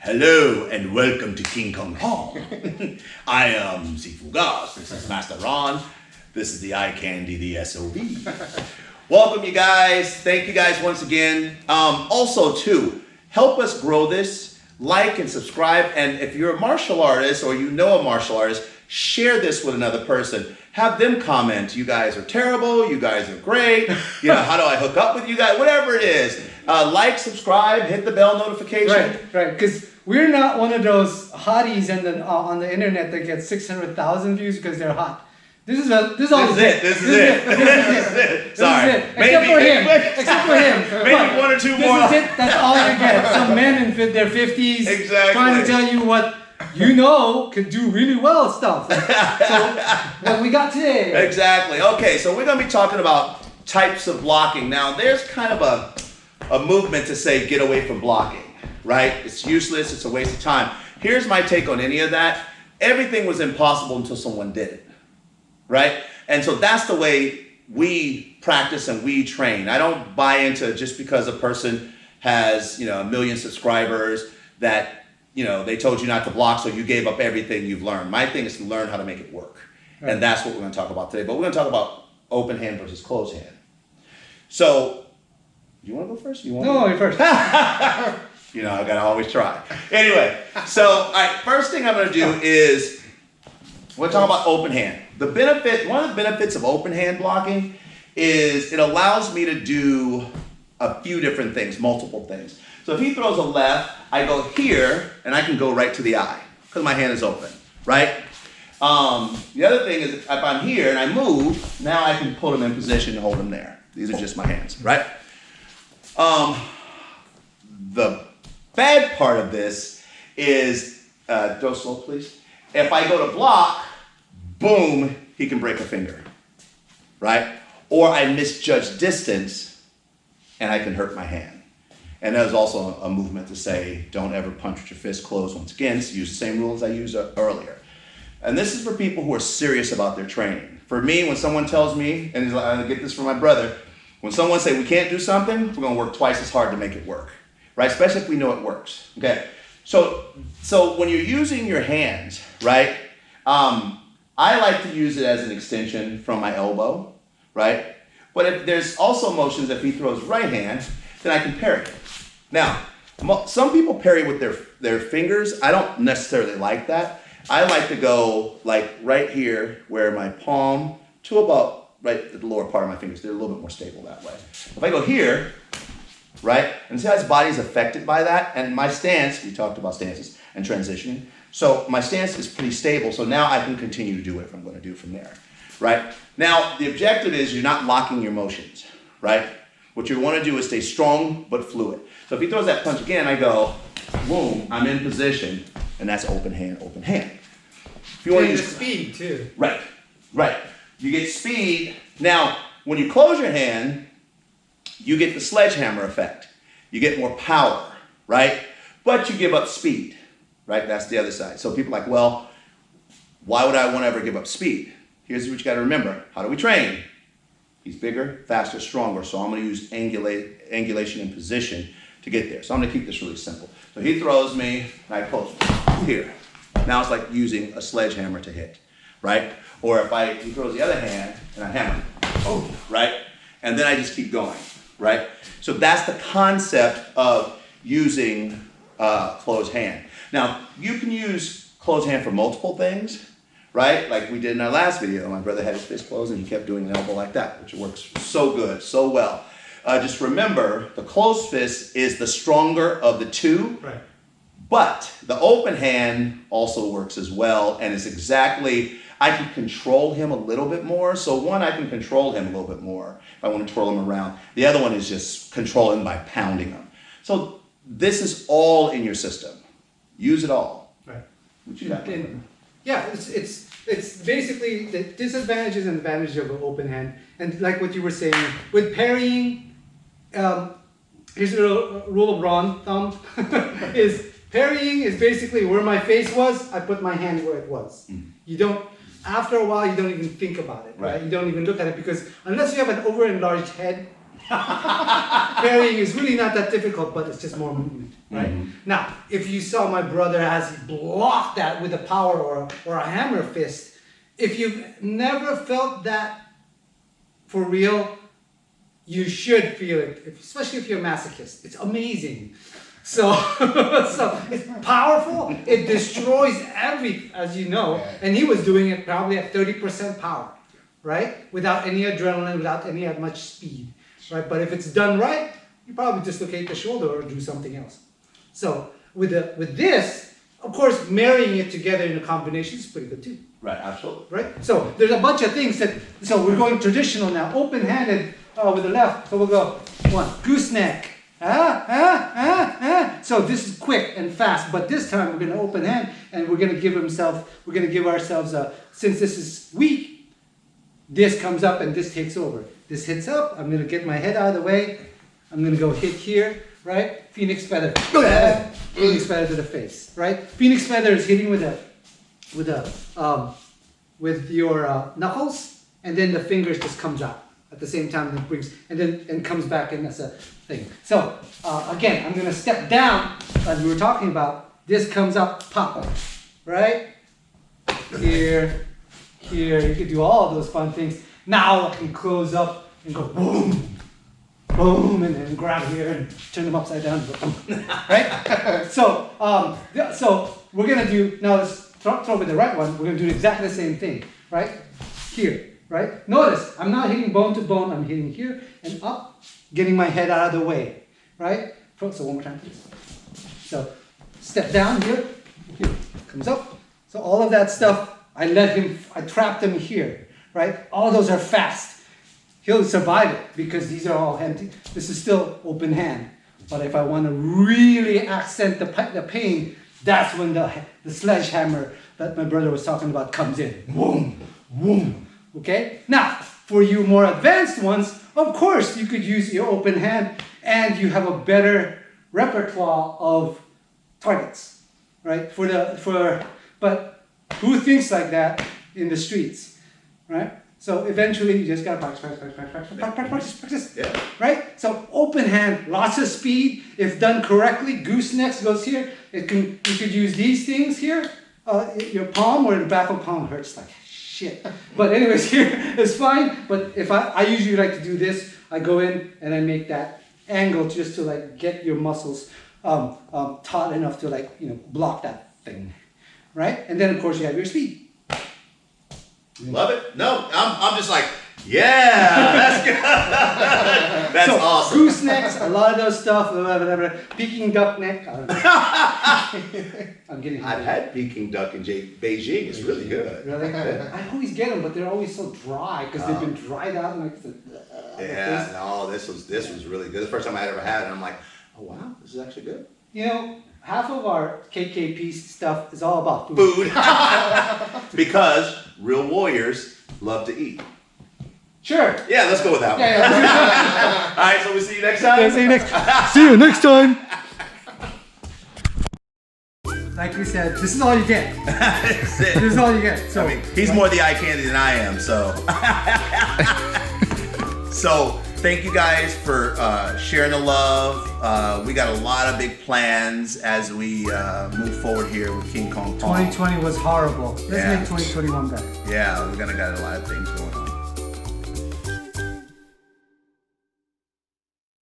Hello and welcome to King Kong Hall. I am Sifu. This is Master Ron. This is the eye candy, the SOB. Welcome you guys. Thank you guys once again. Also too, help us grow this. Like and subscribe. And if you're a martial artist or you know a martial artist, share this with another person. Have them comment, you guys are terrible, you guys are great, you know, how do I hook up with you guys, whatever it is. Like, subscribe, hit the bell notification. Right, because we're not one of those hotties on the internet that get 600,000 views because they're hot. This is it. This is it. Sorry. Except for him. Maybe one or two more. This is it. That's all you get. Some men in their 50s trying to tell you what you know can do really well stuff. So what we got today. Exactly. Okay, so we're going to be talking about types of blocking. Now, there's kind of a movement to say get away from blocking, right? It's useless. It's a waste of time. Here's my take on any of that. Everything was impossible until someone did it, right? And so that's the way we practice and we train. I don't buy into just because a person has, 1 million subscribers that, they told you not to block, so you gave up everything you've learned. My thing is to learn how to make it work. Right. And that's what we're going to talk about today. But we're going to talk about open hand versus closed hand. So, you want to go first? No, you first. I got to always try. Anyway, so, all right, first thing I'm going to do is we're talking about open hand. One of the benefits of open hand blocking is it allows me to do a few different things, multiple things. So if he throws a left, I go here, and I can go right to the eye because my hand is open, right? The other thing is if I'm here and I move, now I can put him in position and hold him there. These are just my hands, right? The bad part of this is, throw slow please. If I go to block, boom, he can break a finger, right? Or I misjudge distance and I can hurt my hand. And there's also a movement to say, don't ever punch with your fist closed. Once again, use the same rules I used earlier. And this is for people who are serious about their training. For me, when someone tells me, and I get this from my brother, when someone say we can't do something, we're gonna work twice as hard to make it work, right? Especially if we know it works, okay? So when you're using your hands, right? I like to use it as an extension from my elbow, right? But if there's also motions, if he throws right hand, then I can parry. Now, some people parry with their fingers. I don't necessarily like that. I like to go like right here where my palm to about right at the lower part of my fingers. They're a little bit more stable that way. If I go here, right, and see how his body's affected by that, and my stance, we talked about stances and transitioning, so my stance is pretty stable, so now I can continue to do whatever I'm going to do from there, right? Now, the objective is you're not locking your motions, right? What you want to do is stay strong but fluid. So if he throws that punch again, I go, boom, I'm in position, and that's open hand, open hand. If you want to use speed too. Right. You get speed. Now, when you close your hand, you get the sledgehammer effect. You get more power, right? But you give up speed, right? That's the other side. So people are like, well, why would I want to ever give up speed? Here's what you got to remember. How do we train? He's bigger, faster, stronger. So I'm going to use angulation and position to get there. So I'm going to keep this really simple. So he throws me, and I close here. Now it's like using a sledgehammer to hit, right? Or if he throws the other hand, and I hammer, right? And then I just keep going, right? So that's the concept of using closed hand. Now, you can use closed hand for multiple things, right? Like we did in our last video. My brother had his fist closed and he kept doing an elbow like that, which works so good, so well. Just remember, the closed fist is the stronger of the two, right. But the open hand also works as well, and it's exactly, I can control him a little bit more. So one, I can control him a little bit more if I want to twirl him around. The other one is just control him by pounding him. So this is all in your system. Use it all. Right. What you got? Yeah, it's basically the disadvantages and advantages of an open hand. And like what you were saying, with parrying, here's the rule of Ron thumb, is parrying is basically where my face was, I put my hand where it was. You don't, after a while, you don't even think about it, right? You don't even look at it because unless you have an over-enlarged head, Parrying is really not that difficult, but it's just more movement, right? Now, if you saw my brother as he blocked that with a power or a hammer fist, if you've never felt that for real, you should feel it, especially if you're a masochist. It's amazing. So, so it's powerful. It destroys as you know. And he was doing it probably at 30% power, right? Without any adrenaline, without any much speed, right? But if it's done right, you probably dislocate the shoulder or do something else. So with this, of course, marrying it together in a combination is pretty good too. Right, absolutely. Right? So there's a bunch of things so we're going traditional now, open-handed with the left. So we'll go one, gooseneck. So this is quick and fast, but this time we're going to open hand and we're going to give ourselves since this is weak, this comes up and this takes over. This hits up, I'm going to get my head out of the way. I'm going to go hit here, right? Phoenix feather. Phoenix feather to the face, right? Phoenix feather is hitting with your knuckles, and then the fingers just comes out at the same time and brings and comes back in as a thing. So again, I'm gonna step down as we were talking about. This comes up, pop, right? Here. You could do all of those fun things. Now I can close up and go boom, boom, and then grab here and turn them upside down, right? So we're gonna do now. Let's throw with the right one. We're gonna do exactly the same thing, right? Here, right? Notice I'm not hitting bone to bone. I'm hitting here and up, getting my head out of the way, right? So one more time, please. So step down here, comes up. So all of that stuff, I trapped him here, right? All those are fast. He'll survive it because these are all empty. This is still open hand. But if I want to really accent the pain, that's when the sledgehammer that my brother was talking about comes in. Boom, boom. Okay? Now, for you more advanced ones, of course, you could use your open hand and you have a better repertoire of targets, right? But who thinks like that in the streets, right? So eventually you just gotta practice, Yeah. right? So open hand, lots of speed. If done correctly, goosenecks goes here. You could use these things here. Your palm or the back of palm hurts like shit. But anyways, here is fine. But if I usually like to do this, I go in and I make that angle just to like get your muscles taut enough to like block that thing, right? And then of course you have your speed. Love it. No, I'm just like, yeah, that's good. That's awesome. Goosenecks, a lot of those stuff, whatever. Peking duck neck. I'm getting. I've had Peking duck in Beijing. It's really good. Really? I always get them, but they're always so dry because they've been dried out and like. Yeah. No, this was really good. The first time I ever had it, I'm like, oh wow, this is actually good. Half of our KKP stuff is all about food. Because real warriors love to eat. Sure. Yeah, let's go with that one. Yeah. All right, so we'll see you next time. Yeah, see you next time. Like we said, this is all you get. That's it. This is all you get. So I mean, he's more the eye candy than I am, so. So, thank you guys for sharing the love. We got a lot of big plans as we move forward here with King Kong Kong. 2020 was horrible. Let's Yeah. make 2021 better. Yeah, we're gonna got a lot of things going